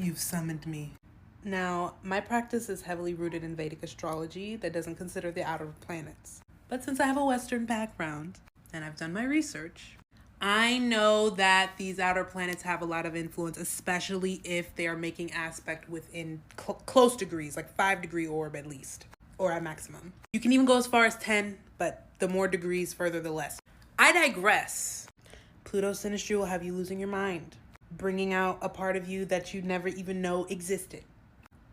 You've summoned me. Now, my practice is heavily rooted in Vedic astrology that doesn't consider the outer planets. But since I have a Western background and I've done my research, I know that these outer planets have a lot of influence, especially if they are making aspect within close degrees, like 5-degree orb at least, or at maximum. You can even go as far as 10, but the more degrees, further the less. I digress. Pluto's synastry will have you losing your mind, bringing out a part of you that you never even know existed.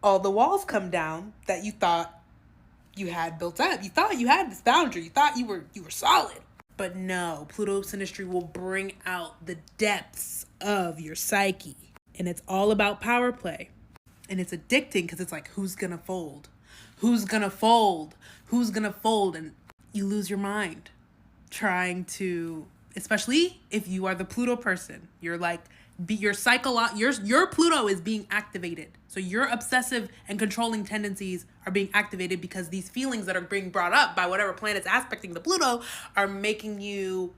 All the walls come down that you thought you had built up. You thought you had this boundary. You thought you were solid. But no, Pluto's synastry will bring out the depths of your psyche. And it's all about power play. And it's addicting because it's like, who's going to fold? Who's going to fold? Who's going to fold? And you lose your mind trying to, especially if you are the Pluto person. You're like, your Pluto is being activated. So your obsessive and controlling tendencies are being activated because these feelings that are being brought up by whatever planet's aspecting the Pluto are making you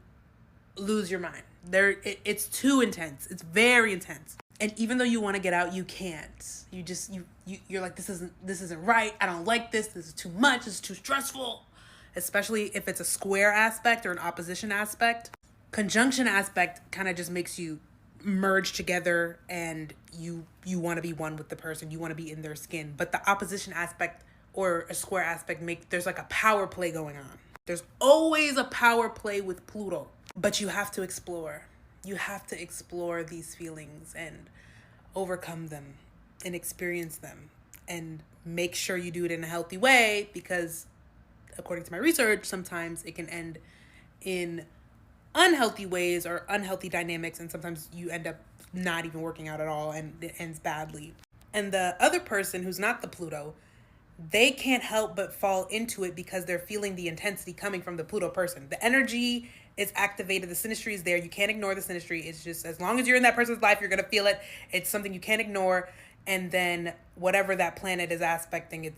lose your mind. It's too intense. It's very intense. And even though you want to get out, you can't. You're like, this isn't right. I don't like this. This is too much. This is too stressful. Especially if it's a square aspect or an opposition aspect. Conjunction aspect kind of just makes you merge together and you want to be one with the person. You want to be in their skin. But the opposition aspect or a square aspect there's like a power play going on. There's always a power play with Pluto. But you have to explore. You have to explore these feelings and overcome them and experience them and make sure you do it in a healthy way, because according to my research, sometimes it can end in unhealthy ways or unhealthy dynamics, and sometimes you end up not even working out at all and it ends badly. And the other person who's not the Pluto, they can't help but fall into it because they're feeling the intensity coming from the Pluto person. The energy is activated. The synastry is there. You can't ignore the synastry. It's just, as long as you're in that person's life, you're going to feel it. It's something you can't ignore. And then whatever that planet is aspecting,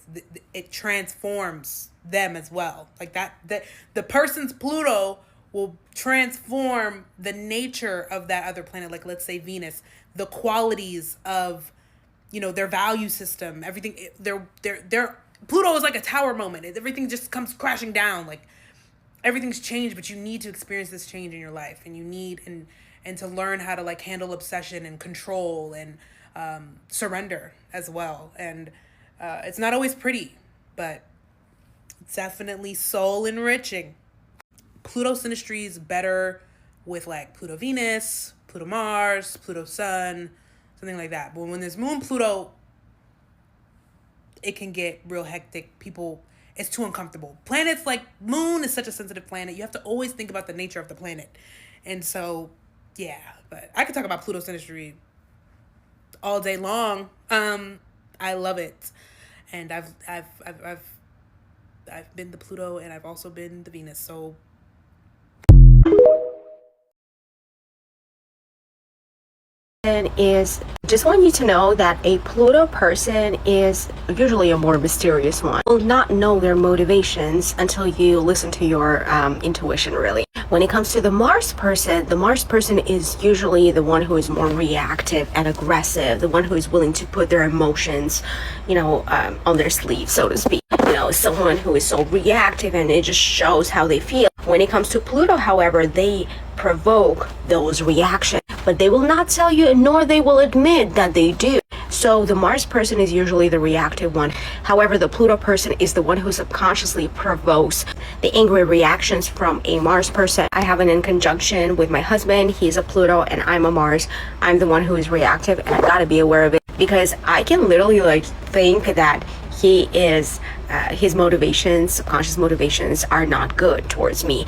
it transforms them as well. Like the person's Pluto will transform the nature of that other planet. Like, let's say Venus, the qualities of, their value system, everything. Their Pluto is like a tower moment. Everything just comes crashing down. Like, everything's changed, but you need to experience this change in your life, and you need and to learn how to like handle obsession and control and surrender as well. And it's not always pretty, but it's definitely soul enriching. Pluto synastry is better with like Pluto Venus, Pluto Mars, Pluto Sun, something like that. But when there's Moon Pluto, it can get real hectic. It's too uncomfortable. Planets like Moon is such a sensitive planet. You have to always think about the nature of the planet. And so, yeah, but I could talk about Pluto synastry all day long. I love it. And I've been the Pluto and I've also been the Venus. So is just want you to know that a Pluto person is usually a more mysterious one. You'll not know their motivations until you listen to your intuition, really. When it comes to the Mars person is usually the one who is more reactive and aggressive, the one who is willing to put their emotions, on their sleeve, so to speak. Someone who is so reactive and it just shows how they feel. When it comes to Pluto, however, they provoke those reactions, but they will not tell you, nor they will admit that they do. So the Mars person is usually the reactive one. However, the Pluto person is the one who subconsciously provokes the angry reactions from a Mars person. I have an in conjunction with my husband. He's a Pluto and I'm a Mars. I'm the one who is reactive, and I gotta be aware of it because I can literally think that he is his motivations, subconscious motivations, are not good towards me.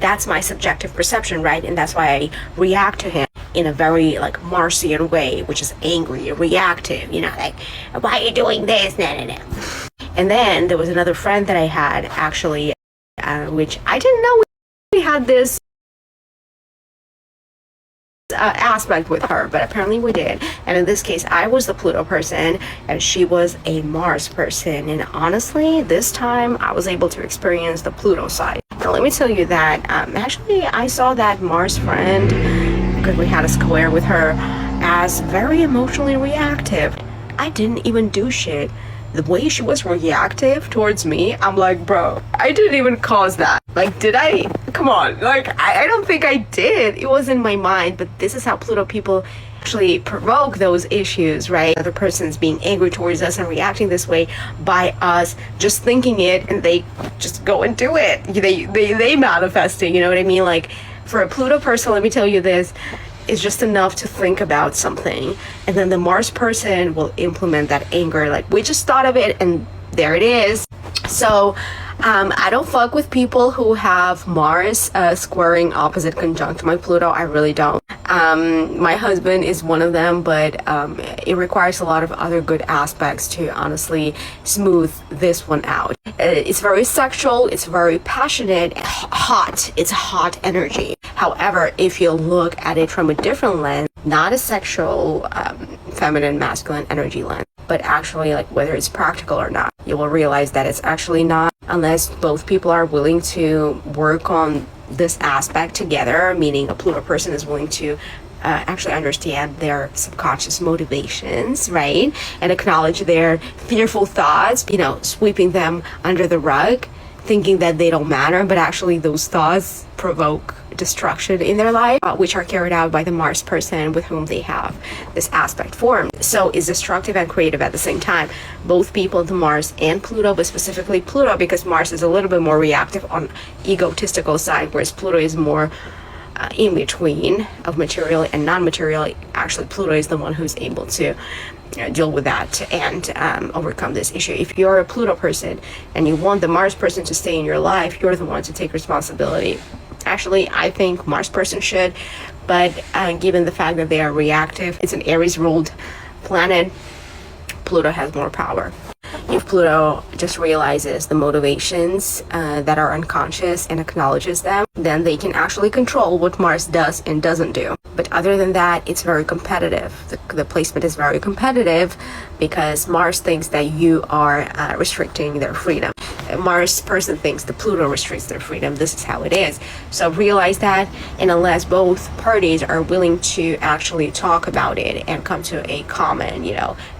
That's my subjective perception, right? And that's why I react to him in a very Martian way, which is angry, reactive, why are you doing this? Nah. And then there was another friend that I had actually, which I didn't know we had this aspect with her, but apparently we did. And in this case, I was the Pluto person and she was a Mars person, and honestly this time I was able to experience the Pluto side. Now let me tell you that actually I saw that Mars friend because we had a square with her, as very emotionally reactive. I didn't even do shit. The way she was reactive towards me, I'm like, bro, I didn't even cause that. Like, did I? Come on. Like, I don't think I did. It was in my mind, but this is how Pluto people actually provoke those issues, right? Other person's being angry towards us and reacting this way by us just thinking it, and they just go and do it. They manifest it, you know what I mean? Like, for a Pluto person, let me tell you this, it's just enough to think about something, and then the Mars person will implement that anger, like, we just thought of it and there it is. So I don't fuck with people who have Mars squaring opposite conjunct my Pluto. I really don't. My husband is one of them, but it requires a lot of other good aspects to honestly smooth this one out. It's very sexual, it's very passionate, hot. It's hot energy. However, if you look at it from a different lens, not a sexual, feminine, masculine energy lens, but actually like whether it's practical or not, you will realize that it's actually not, unless both people are willing to work on this aspect together, meaning a Pluto person is willing to actually understand their subconscious motivations, right? And acknowledge their fearful thoughts, you know, sweeping them under the rug, thinking that they don't matter, but actually those thoughts provoke destruction in their life, which are carried out by the Mars person with whom they have this aspect formed. So it's destructive and creative at the same time. Both people, the Mars and Pluto, but specifically Pluto, because Mars is a little bit more reactive on egotistical side, whereas Pluto is more in between of material and non-material. Actually, Pluto is the one who's able to deal with that and overcome this issue. If you're a Pluto person and you want the Mars person to stay in your life, you're the one to take responsibility. Actually, I think Mars person should, but given the fact that they are reactive, it's an Aries ruled planet, Pluto has more power. If Pluto just realizes the motivations that are unconscious and acknowledges them, then they can actually control what Mars does and doesn't do. But other than that, it's very competitive. The placement is very competitive because Mars thinks that you are restricting their freedom. Mars person thinks the Pluto restricts their freedom. This is how it is. So realize that, and unless both parties are willing to actually talk about it and come to a common,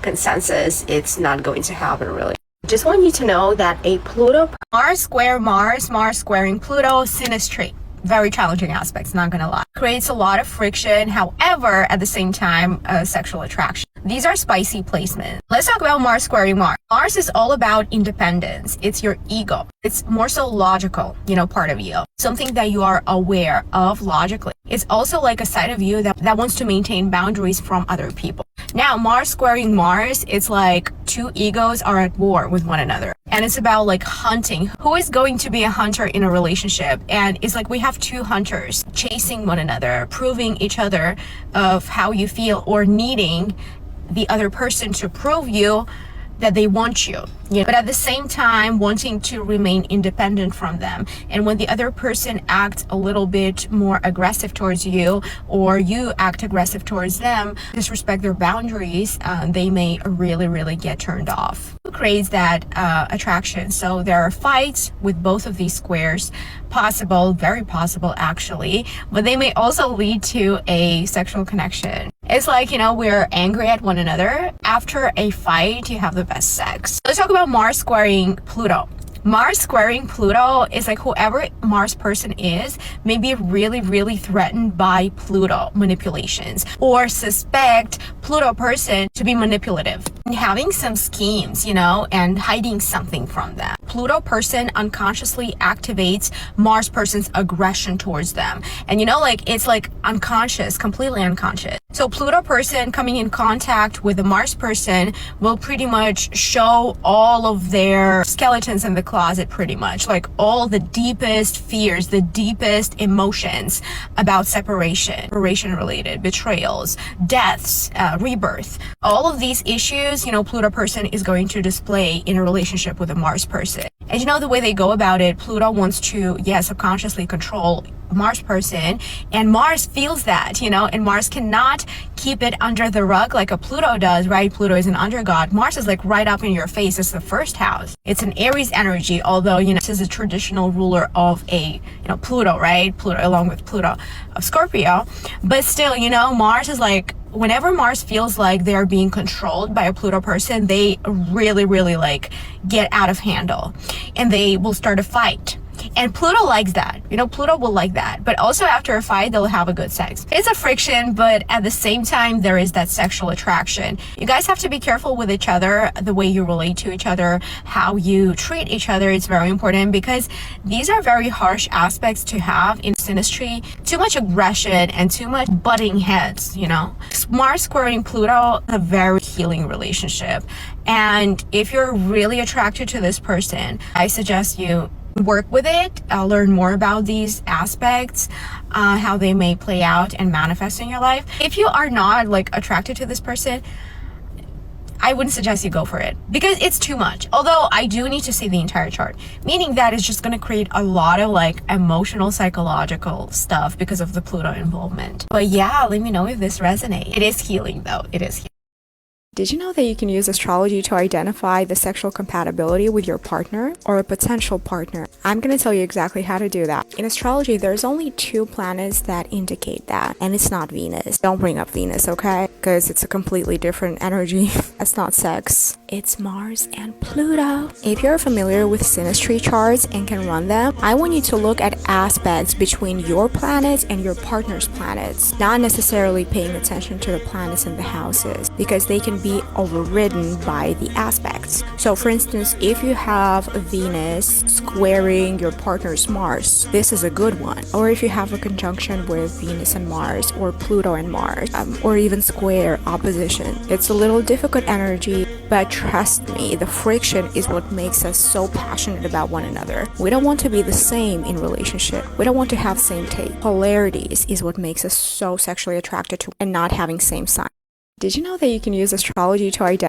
consensus, it's not going to happen really. Just want you to know that a Pluto, Mars square Mars, Mars squaring Pluto, synastry. Very challenging aspects, not gonna lie. Creates a lot of friction, however, at the same time, sexual attraction. These are spicy placements. Let's talk about Mars squaring Mars. Mars is all about independence. It's your ego. It's more so logical, part of you. Something that you are aware of logically. It's also like a side of you that wants to maintain boundaries from other people. Now, Mars squaring Mars, it's like two egos are at war with one another. And it's about like hunting. Who is going to be a hunter in a relationship? And it's like we have two hunters chasing one another, proving each other of how you feel, or needing the other person to prove you that they want you, but at the same time wanting to remain independent from them. And when the other person acts a little bit more aggressive towards you, or you act aggressive towards them, disrespect their boundaries, they may really get turned off. It creates that attraction. So there are fights with both of these squares, possible, very possible actually, but they may also lead to a sexual connection. It's like, we're angry at one another. After a fight, you have the best sex. Let's talk about Mars squaring Pluto. Mars squaring Pluto is like whoever Mars person is may be really threatened by Pluto manipulations, or suspect Pluto person to be manipulative and having some schemes, and hiding something from them. Pluto person unconsciously activates Mars person's aggression towards them. And it's like unconscious, completely unconscious. So Pluto person coming in contact with the Mars person will pretty much show all of their skeletons in the closet, pretty much, like all the deepest fears, the deepest emotions about separation related, betrayals, deaths, rebirth. All of these issues, Pluto person is going to display in a relationship with a Mars person. And the way they go about it, Pluto wants to, subconsciously control Mars person, and Mars feels that, and Mars cannot keep it under the rug like a Pluto does, right? Pluto is an undergod. Mars is like right up in your face. It's the first house. It's an Aries energy, although, this is a traditional ruler of a, Pluto, right? Pluto, along with Pluto of Scorpio. But still, Mars is like whenever Mars feels like they're being controlled by a Pluto person, they really like get out of handle and they will start a fight. And Pluto likes that. Pluto will like that. But also after a fight, they'll have a good sex. It's a friction, but at the same time, there is that sexual attraction. You guys have to be careful with each other, the way you relate to each other, how you treat each other. It's very important because these are very harsh aspects to have in synastry. Too much aggression and too much butting heads, Mars squaring Pluto, a very healing relationship. And if you're really attracted to this person, I suggest you work with it, learn more about these aspects, how they may play out and manifest in your life. If you are not attracted to this person, I wouldn't suggest you go for it because it's too much. Although I do need to see the entire chart, meaning that it's just going to create a lot of emotional, psychological stuff because of the Pluto involvement. But yeah, let me know if this resonates. It is healing though. It is healing. Did you know that you can use astrology to identify the sexual compatibility with your partner or a potential partner? I'm going to tell you exactly how to do that. In astrology, there's only 2 planets that indicate that, and it's not Venus. Don't bring up Venus, okay? Because it's a completely different energy. That's not sex. It's Mars and Pluto. If you're familiar with synastry charts and can run them, I want you to look at aspects between your planets and your partner's planets, not necessarily paying attention to the planets in the houses, because they can be overridden by the aspects. So for instance, if you have Venus squaring your partner's Mars, this is a good one. Or if you have a conjunction with Venus and Mars, or Pluto and Mars, or even square opposition, it's a little difficult energy, but trust me, the friction is what makes us so passionate about one another. We don't want to be the same in relationship. We don't want to have same taste. Polarities is what makes us so sexually attracted to and not having same sign. Did you know that you can use astrology to identify